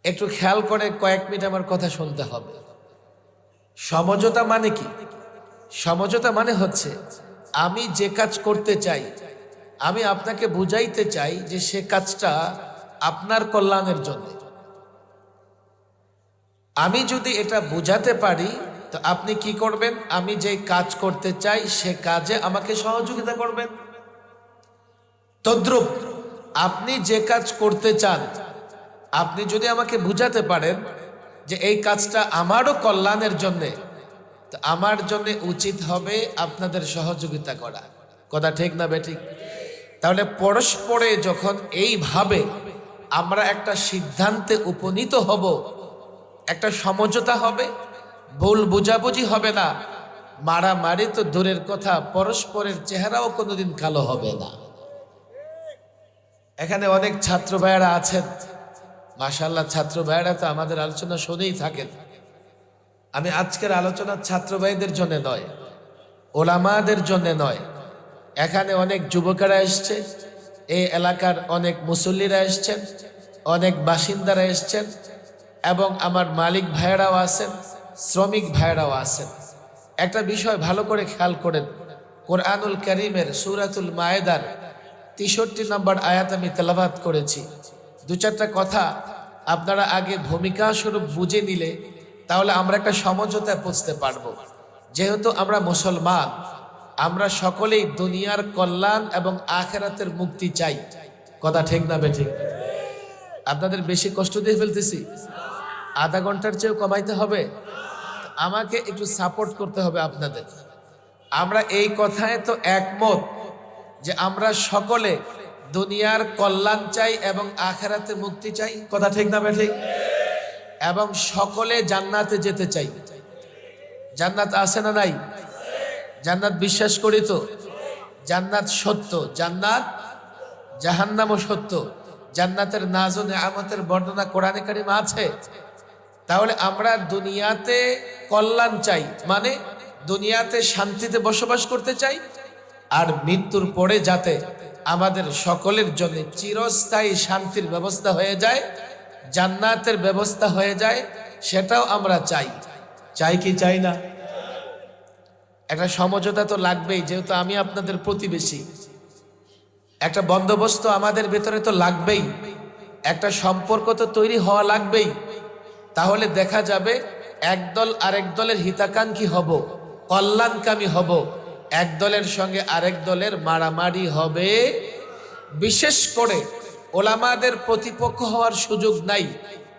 একটু খেয়াল করে কয়েক মিনিট আমার কথা শুনতে হবে। সমঝোতা মানে কি? সমঝোতা মানে হচ্ছে আমি যে কাজ করতে চাই, আমি আপনাকে বুঝাইতে চাই যে সে কাজটা আপনার কল্যাণের জন্য। আমি যদি এটা বুঝাতে পারি তো আপনি কি করবেন? আমি যে কাজ করতে চাই সে কাজে আমাকে সহযোগিতা করবেন। তদ্রূপ আপনি যে কাজ করতে চান, আপনি যদি আমাকে বুঝাতে পারেন যে এই কাজটা আমারও কল্যাণের জন্যে, তো আমার জন্য উচিত হবে আপনাদের সহযোগিতা করা। কথা ঠিক না বেঠিক? তাহলে পরস্পরে যখন এইভাবে আমরা একটা সিদ্ধান্তে উপনীত হব, একটা সমঝোতা হবে, ভুল বুঝাবুঝি হবে না, মারামারি তো দূরের কথা, পরস্পরের চেহারাও কোনোদিন কালো হবে না। এখানে অনেক ছাত্র ভাইয়েরা আছেন, মাশাআল্লাহ ছাত্র ভাইয়েরা তো আমাদের আলোচনা শুনেই থাকেন। আমি আজকের আলোচনা ছাত্র ভাইদের জন্য নয়, ওলামাদের জন্য নয়। এখানে অনেক যুবকেরা এসছে, এই এলাকার অনেক মুসল্লিরা এসছেন, অনেক বাসিন্দারা এসছেন, এবং আমার মালিক ভাইয়েরাও আছেন, শ্রমিক ভাইয়েরাও আছেন। একটা বিষয় ভালো করে খেয়াল করেন, কোরআনুল কারীমের সূরাতুল মায়েদার ৬৩ নম্বর আয়াত আমি তেলাওয়াত করেছি। দু চারটা কথা আপনারা আগে ভূমিকা স্বরূপ বুঝে নিলে তাহলে আমরা একটা সমঝোতায় পৌঁছতে পারবো। যেহেতু আমরা মুসলমান, আমরা সকলেই দুনিয়ার কল্যাণ এবং আখিরাতের মুক্তি চাই। কথা ঠিক না বেঠিক? আপনাদের বেশি কষ্ট দিয়ে ফেলতেছি? আধা ঘন্টার চেয়েও কমাইতে হবে? আমাকে একটু সাপোর্ট করতে হবে আপনাদের। আমরা এই কথায় তো একমত যে আমরা সকলে দুনিয়ার কল্যাণ চাই এবং আখিরাতে মুক্তি চাই। কথা ঠিক না বেঠিক? এবং সকলে জান্নাতে যেতে চাই। জান্নাত আছে না নাই? জান্নাত বিশ্বাস করি তো। জান্নাত সত্য, জান্নাত জাহান্নামও সত্য। জান্নাতের নাজ ও নেয়ামতের বর্ণনা কোরআনে কারিমে আছে। তাহলে আমরা দুনিয়াতে কল্যাণ চাই, মানে দুনিয়াতে শান্তিতে বসবাস করতে চাই, আর মৃত্যুর পরে যাতে আমাদের সকলের জন্য চিরস্থায়ী শান্তির ব্যবস্থা হয়ে যায়, জান্নাতের ব্যবস্থা হয়ে যায়, সেটাও আমরা চাই। চাই কি চাই না? একটা সমঝোতা তো লাগবেই, যেহেতু আমি আপনাদের প্রতিবেশী। একটা বন্দোবস্ত আমাদের ভেতরে তো লাগবেই, একটা সম্পর্ক তো তৈরি হওয়া লাগবেই। তাহলে দেখা যাবে একদল আরেক দলের হিতাকাঙ্ক্ষী হব, কল্যাণকামী হব, এক দলের সঙ্গে আরেক দলের মারামারি হবে। বিশেষ করে ওলামাদের প্রতিপক্ষ হওয়ার সুযোগ নাই,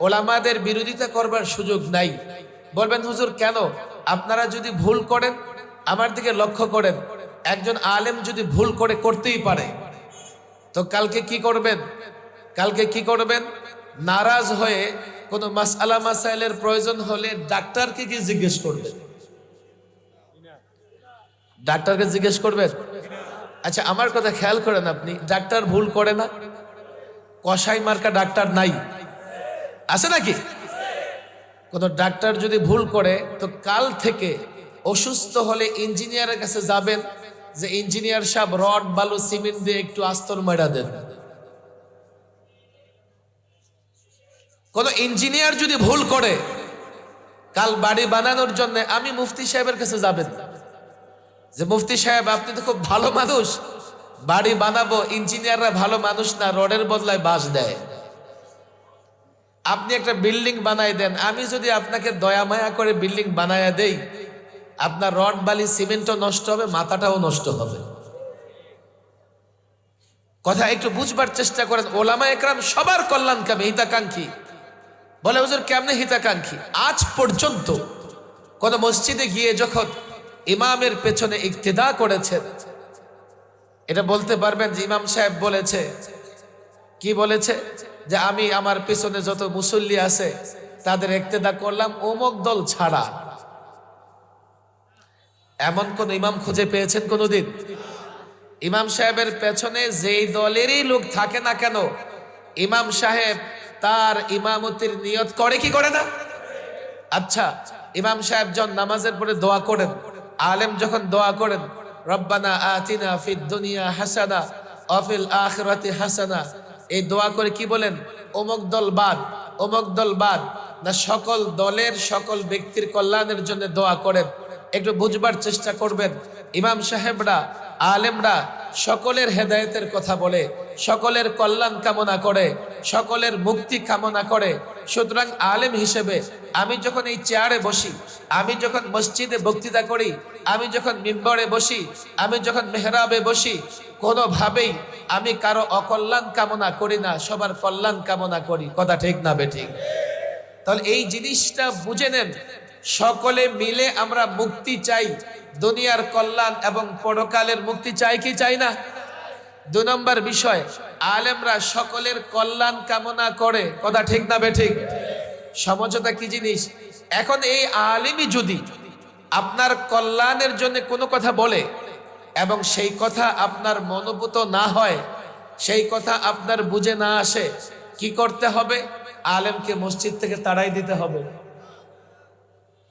ওলামাদের বিরোধিতা করবার সুযোগ নাই। বলবেন হুজুর কেন? আপনারা যদি ভুল করেন, আমার দিকে লক্ষ্য করেন, একজন আলেম যদি ভুল করে, করতেই পারে, তো কালকে কি করবেন? কালকে কি করবেন? নারাজ হয়ে কোনো মাসআলা মাসাইলের প্রয়োজন হলে ডাক্তারকে কি জিজ্ঞেস করবেন? ডাক্তারকে জিজ্ঞেস করবেন? আচ্ছা আমার কথা খেয়াল করেন, আপনি ডাক্তার ভুল করে না? কসাই মার্কা ডাক্তার নাই, আছে নাকি? কোন ডাক্তার যদি ভুল করে, তো কাল থেকে অসুস্থ হলে ইঞ্জিনিয়ারের কাছে যাবেন যে ইঞ্জিনিয়ার সাহেব রড বালু সিমেন্ট দিয়ে একটু আস্তর মেরা দেন। কোন ইঞ্জিনিয়ার যদি ভুল করে, কাল বাড়ি বানানোর জন্য আমি মুফতি সাহেবের কাছে যাবেন যে মুফতি সাহেব আপনি তো খুব ভালো মানুষ, বাড়ি বানাবো, ইঞ্জিনিয়াররা ভালো মানুষ না, রডের বদলায় বাঁশ দেয়, আপনি একটা বিল্ডিং বানাই দেন। আমি যদি আপনাকে দয়া মায়া করে বিল্ডিং বানায়া দেই, আপনার রড বালি সিমেন্টও নষ্ট হবে, মাথাটাও নষ্ট হবে। কথা একটু বুঝবার চেষ্টা করেন। ওলামা একরাম সবার কল্যাণকামী, হিতাকাঙ্ক্ষী। বলে হুজুর কেমনে হিতাকাঙ্ক্ষী? আজ পর্যন্ত কোন মসজিদে গিয়ে যখন ইমামের পেছনে ইক্তেদা করেছেন, এটা বলতে পারবেন যে ইমাম সাহেব বলেছে, কি বলেছে? যে আমি আমার পেছনে যত মুসল্লি আছে তাদের ইক্তেদা করলাম অমুক দল ছাড়া। এমন কোন ইমাম খুঁজে পেয়েছেন কোনদিন? ইমাম সাহেবের পেছনে যেই দলেরই লোক থাকে না কেন, ইমাম সাহেব তার ইমামতির নিয়ত করে কি করে না? আচ্ছা, ইমাম সাহেব যখন নামাজের পরে দোয়া করেন, আলেম যখন দোয়া করেন, রব্বানা আতিনা ফিদ দুনিয়া হাসানা ওয়া ফিল আখিরাতি হাসানা, এই দোয়া করে কি বলেন? অমুক দল বাদ, অমুক দল বাদ, না সকল দলের সকল ব্যক্তির কল্যাণের জন্য দোয়া করেন। একটু বুঝবার চেষ্টা করবেন। ইমাম সাহেবরা, আলেমরা সকলের হেদায়েতের কথা বলে, সকলের কল্যাণ কামনা করে, সকলের মুক্তি কামনা করে। সুতরাং আলেম হিসেবে আমি যখন এই চেয়ারে বসি, আমি যখন মসজিদে বক্তৃতা করি, আমি যখন মিম্বরে বসি, আমি যখন মেহরাবে বসি, কোনোভাবেই আমি কারো অকল্যাণ কামনা করি না, সবার কল্যাণ কামনা করি। কথা ঠিক না বেঠিক? তাহলে এই জিনিসটা বুঝে নেন, সকলে মিলে আমরা মুক্তি চাই, দুনিয়ার কল্যাণ এবং পরকালের মুক্তি চাই কি চাই না? 2 নম্বর বিষয়, আলেমরা সকলের কল্যাণ কামনা করে। কথা ঠিক না বেঠিক? সমঝোতা কি জিনিস? এখন এই আলেমই যদি আপনার কল্যাণের জন্য কোনো কথা বলে এবং সেই কথা আপনার মনোভূত না হয়, সেই কথা আপনার বুঝে না আসে, কি করতে হবে? আলেমকে মসজিদ থেকে তাড়াই দিতে হবে।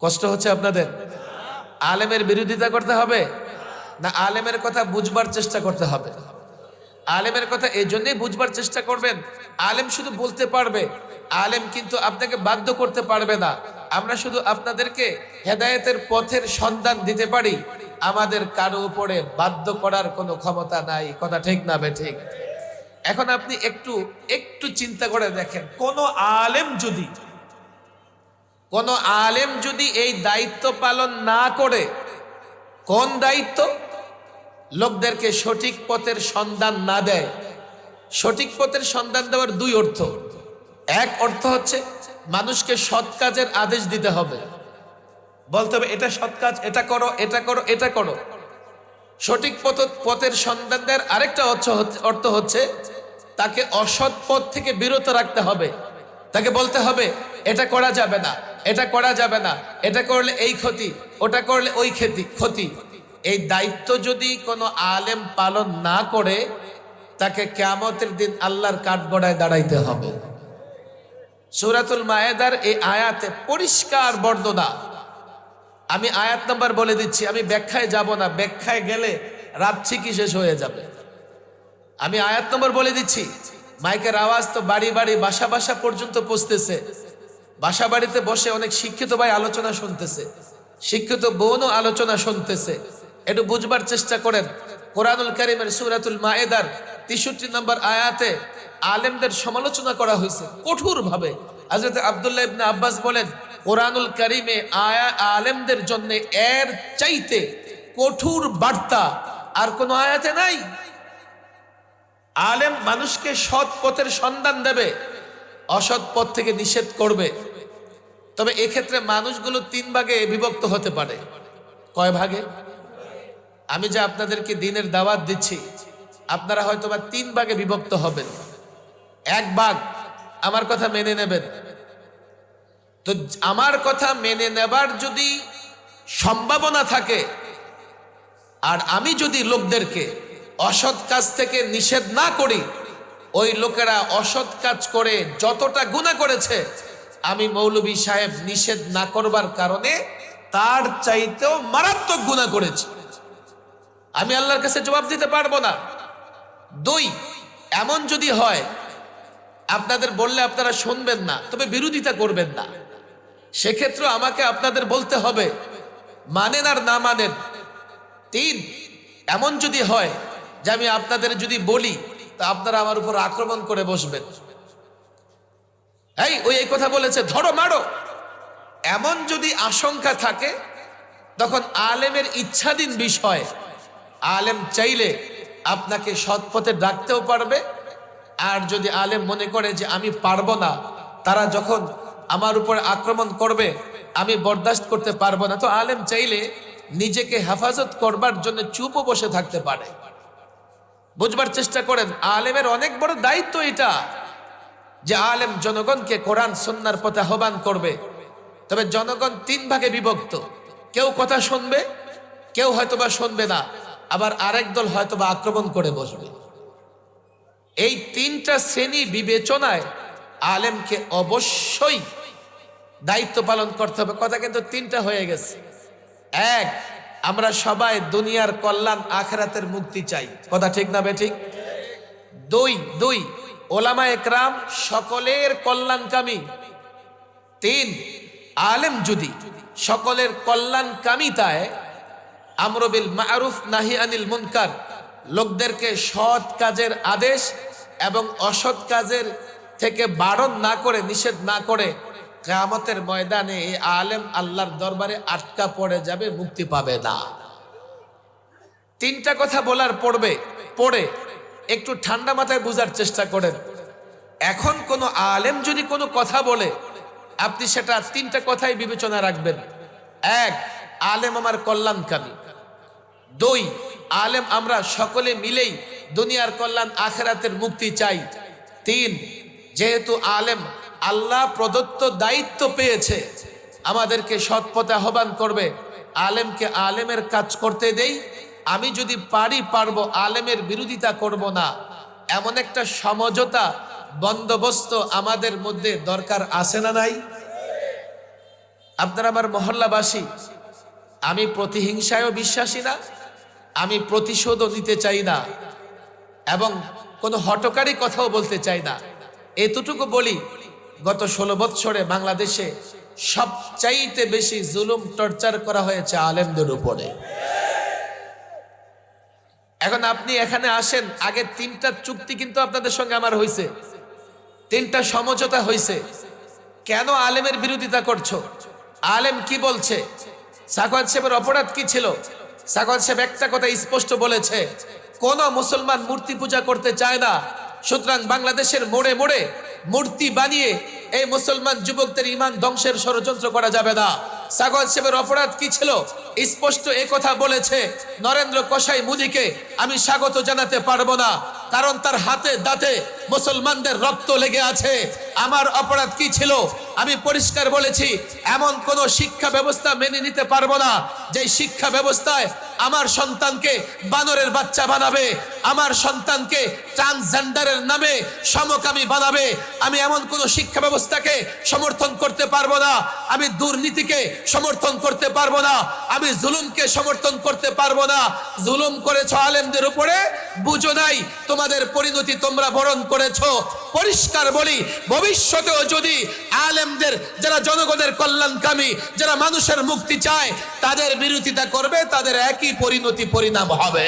কষ্ট হচ্ছে আপনাদের? আলেমের বিরোধিতা করতে হবে না আলেমের কথা বুঝবার চেষ্টা করতে হবে? আলেমের কথা এই জন্যই বুঝবার চেষ্টা করবেন, আলেম শুধু বলতে পারবে, আলেম কিন্তু আপনাকে বাধ্য করতে পারবে না। আমরা শুধু আপনাদেরকে হেদায়েতের পথের সন্ধান দিতে পারি, আমাদের কারো উপরে বাধ্য করার কোনো ক্ষমতা নাই। কথা ঠিক না বেঠিক? এখন আপনি একটু চিন্তা করে দেখেন, কোন আলেম যদি এই দায়িত্ব পালন না করে, কোন দায়িত্ব? লোকদেরকে সঠিক পথের সন্ধান না দেয়। সঠিক পথের সন্ধান দেওয়ার 2 অর্থ। এক অর্থ হচ্ছে মানুষকে সৎ কাজের আদেশ দিতে হবে, বলতে হবে এটা সৎ কাজ, এটা করো, এটা করো, এটা করো। সঠিক পথের সন্ধান দেওয়ার আরেকটা অর্থ হচ্ছে তাকে অসৎ পথ থেকে বিরত রাখতে হবে। তাকে বলতে হবে এটা করা যাবে না, এটা করা যাবে না, এটা করলে এই ক্ষতি, ওটা করলে ওই ক্ষতি। এই দায়িত্ব যদি কোনো আলেম পালন না করে, তাকে কিয়ামতের দিন আল্লাহর কাঠগড়ায় দাঁড়াইতে হবে। সূরাতুল মায়েদার এই আয়াতে পরিষ্কার বর্ণনা। আমি আয়াত নাম্বার বলে দিচ্ছি, আমি ব্যাখ্যায় যাব না, ব্যাখ্যায় গেলে রাত ঠিকই শেষ হয়ে যাবে। আমি আয়াত নম্বর বলে দিচ্ছি। মাইকের আওয়াজ তো বাড়ি বাড়ি, বাসা বাসা পর্যন্ত পৌঁছতেছে। বাসা বাড়িতে বসে অনেক শিক্ষিত ভাই আলোচনা শুনতেছে, শিক্ষিত বোনও আলোচনা শুনতেছে। একটু বুঝবার চেষ্টা করেন। কোরআনুল কারীমের সূরাতুল মায়েদার 63 নম্বর আয়াতে আলেমদের সমালোচনা করা হয়েছে কঠোরভাবে। হযরত আব্দুল্লাহ ইবনে আব্বাস বলেন, কোরআনুল কারীমে আলেমদের জন্য এর চাইতে কঠোর বার্তা আর কোন আয়াতে নাই। আলেম মানুষকে সৎ পথের সন্ধান দেবে, অসৎ পথ থেকে নিষেধ করবে। তবে এক্ষেত্রে মানুষগুলো 3 ভাগে বিভক্ত হতে পারে। কয় ভাগে? আমি যে আপনাদেরকে দিনের দাওয়াত দিচ্ছি, আপনারা হয়তো বা 3 ভাগে বিভক্ত হবেন। 1 ভাগ আমার কথা মেনে নেবেন। তো আমার কথা মেনে নেবার যদি সম্ভাবনা থাকে, আর আমি যদি লোকদেরকে অসৎ কাজ থেকে নিষেধ না করি, ওই লোকেরা অসৎ কাজ করে যতটা গুনাহ করেছে, আমি মৌলভী সাহেব নিষেধ না করবার কারণে তার চাইতেও মারাত্মক গুনাহ করেছি। আমি আল্লাহর কাছে জবাব দিতে পারবো না। 2, এমন যদি হয় আপনাদের বললে আপনারা শুনবেন না, তবে বিরোধিতা করবেন না, সেক্ষেত্রে আমাকে আপনাদের বলতে হবে, মানেন আর না মানেন। 3, এমন যদি হয় যে আমি আপনাদের যদি বলি, তা আপনারা আমার উপর আক্রমণ করে বসবেন, এই কথা বলেছে, ধরো মারো। এমন যদি আশঙ্কা থাকে, তখন আলেমের ইচ্ছাধীন বিষয়। আলেম চাইলে আপনাকে সৎ পথে ডাকতেও পারবে। আর যদি আলেম মনে করে যে আমি পারবো না, তারা যখন আমার উপর আক্রমণ করবে আমি বরদাস্ত করতে পারবো না, তো আলেম চাইলে নিজেকে হেফাজত করবার জন্য চুপও বসে থাকতে পারে। বুঝবার চেষ্টা করেন, আলেমের অনেক বড় দায়িত্ব এটা, যে আলেম জনগণকে কোরআন সুন্নাহর পথে আহ্বান করবে। তবে জনগণ 3 ভাগে বিভক্ত। কেউ কথা শুনবে, কেউ হয়তোবা শুনবে না, আবার আরেক দল হয়তোবা আক্রমণ করে বসবে। এই 3টা শ্রেণী বিবেচনায় আলেমকে অবশ্যই দায়িত্ব পালন করতে হবে। কথা কিন্তু 3টা হয়ে গেছে। 1, আমরা সবাই দুনিয়ার কল্যাণ আখিরাতের মুক্তি চাই। কথা ঠিক না বেঠিক? 2, ওলামা একরাম সকলের কল্যাণকামী। 3, আলেম যদি সকলের কল্যাণকামিতায় আমর বিল মারুফ নাহি আনিল মুনকার, লোকদেরকে সৎ কাজের আদেশ এবং অসৎ কাজের থেকে বারণ না করে, নিষেধ না করে, কিয়ামতের ময়দানে এই আলেম আল্লাহর দরবারে আটকা পড়ে যাবে, মুক্তি পাবে না। 3টা কথা বলার পড়ে একটু ঠান্ডা মাথায় বোঝার চেষ্টা করেন। এখন কোনো আলেম যদি কোনো কথা বলে, আপনি সেটা 3টা কথাই বিবেচনা রাখবেন। 1, আলেম আমার কল্যাণকামী। 2, আলেম আমরা সকলে মিলেই দুনিয়ার কল্যাণ আখিরাতের মুক্তি চাই। 3, যেহেতু আলেম আল্লাহ প্রদত্ত দায়িত্ব পেয়েছে, আমাদেরকে সৎ পথে আহ্বান করবে, আলেমকে আলেমের কাজ করতে দেই। আমি যদি পারবো আলেমের বিরোধিতা করব না, এমন একটা সমঝোতা বন্দোবস্ত আমাদের মধ্যে দরকার আছে না নাই? আপনারা আমার মহল্লাবাসী, আমি প্রতিহিংসায়ও বিশ্বাসী না, আমি প্রতিশোধও নিতে চাই না, এবং কোনো হটকারী কথাও বলতে চাই না। এতটুকু বলি, গত 16 বৎসরে বাংলাদেশে সবচাইতে বেশি জুলুম টর্চার করা হয়েছে আলেমদের উপরে। এখন আপনি এখানে আসেন, আগে 3টা চুক্তি কিন্তু আপনাদের সঙ্গে আমার হয়েছে, 3টা সমঝোতা হয়েছে। কেন আলেমের বিরোধিতা করছো? আলেম কি বলছে? সাখাওয়াত সাহেবের অপরাধ কি ছিল? সাখাওয়াত সাহেব একটা কথা স্পষ্ট বলেছে, কোন মুসলমান মূর্তি পূজা করতে চায় না, সুতরাং বাংলাদেশের মোড়ে মোড়ে মূর্তি বানিয়ে এই মুসলমান যুবকদের ঈমান ধ্বংসের ষড়যন্ত্র করা যাবে না। সাখাওয়াত সাহেবের অপরাধ কি ছিল? স্পষ্ট এই কথা বলেছে, নরেন্দ্র কসাই মুদিকে আমি স্বাগত জানাতে পারবো না, কারণ তার হাতে দাঁতে মুসলমানদের রক্ত লেগে আছে। আমার অপরাধ কি ছিল? আমি পরিষ্কার বলেছি, এমন কোন শিক্ষা ব্যবস্থা মেনে নিতে পারবো না যে শিক্ষা ব্যবস্থায় আমার সন্তানকে বানরের বাচ্চা বানাবে, আমার সন্তানকে ট্রান্সজেন্ডারের নামে সমকামী বানাবে। আমি এমন কোন শিক্ষা ব্যবস্থাকে সমর্থন করতে পারবো না, আমি দুর্নীতিকে সমর্থন করতে পারবো না, আমি জুলুমকে সমর্থন করতে পারবো না। জুলুম করেছো আলেমদের উপরে, বুঝো নাই তোমাদের পরিণতি তোমরা বরণ করেছো। পরিষ্কার বলি, ভবিষ্যতেও যদি আলেমদের, যারা জনগণের কল্যাণকামী, যারা মানুষের মুক্তি চায়, তাদের বিরোধিতা করবে, তাদের একই পরিণাম হবে।